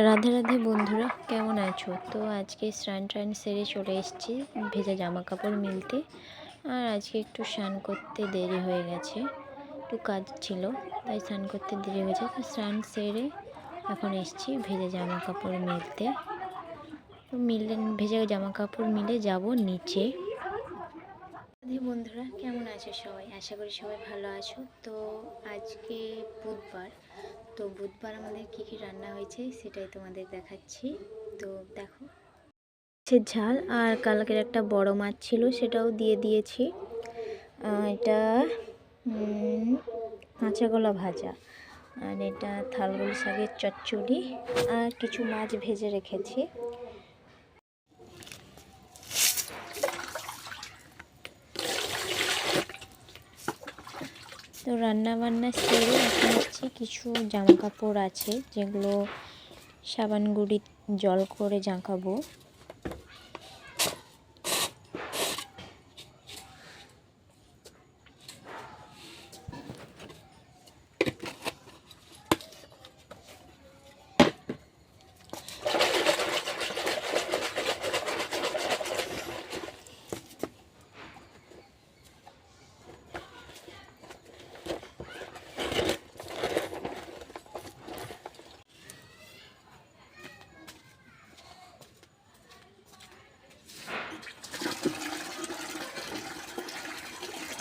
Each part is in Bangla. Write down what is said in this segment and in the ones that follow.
রাধে রাধে বন্ধুরা, কেমন আছো? তো আজকে স্নান সেরে চলে এসেছি ভেজা জামা কাপড় মিলতে। আর আজকে একটু স্নান করতে দেরি হয়ে গেছে, একটু কাজ ছিল, তাই স্নান করতে দেরি হয়েছে। তো স্নান সেরে এখন এসেছি ভেজা জামা কাপড় মিলতে। তো ভেজা জামা কাপড় মিলে যাব নিচে। রাধে বন্ধুরা, কেমন আছো সবাই? আশা করি সবাই ভালো আছো। তো আজকে বুধবার, তো বুধবার আমাদের কী কী রান্না হয়েছে সেটাই তোমাদের দেখাচ্ছি। তো দেখো, মাছের ঝাল আর কালকের একটা বড় মাছ ছিল, সেটাও দিয়ে দিয়েছি। এটা কাঁচাগোলা ভাজা, আর এটা থালগুলি শাকের চচ্চড়ি, আর কিছু মাছ ভেজে রেখেছি। তো রান্না বান্না সেরে এখন হচ্ছে কিছু জামা কাপড় আছে যেগুলো সাবান গুঁড়ি জল করে জাঁকাবো।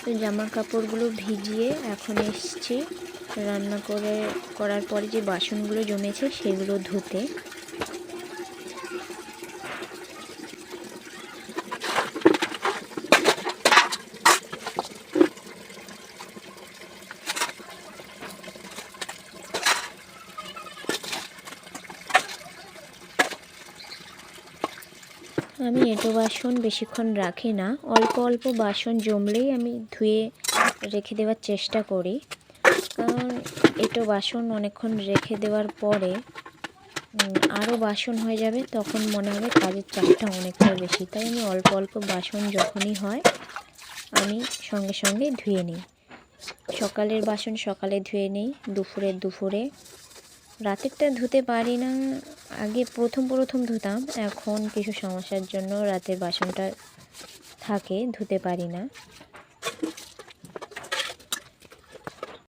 তো জামা কাপড়গুলো ভিজিয়ে এখন এসছি রান্না করার পরে যে বাসনগুলো জমেছে সেগুলো ধুতে। আমি এঁটো বাসন বেশিক্ষণ রাখি না, অল্প অল্প বাসন জমলেই আমি ধুয়ে রেখে দেওয়ার চেষ্টা করি। কারণ এঁটো বাসন অনেকক্ষণ রেখে দেওয়ার পরে আরও বাসন হয়ে যাবে, তখন মনে হবে কাজের চাপটা অনেকটা বেশি। তাই আমি অল্প অল্প বাসন যখনই হয় আমি সঙ্গে সঙ্গে ধুয়ে নিই। সকালের বাসন সকালে ধুয়ে নিই, দুপুরে। রাতেরটা ধুতে পারি না, আগে প্রথম ধুতাম, এখন কিছু সমস্যার জন্য রাতের বাসনটা থাকে, ধুতে পারি না।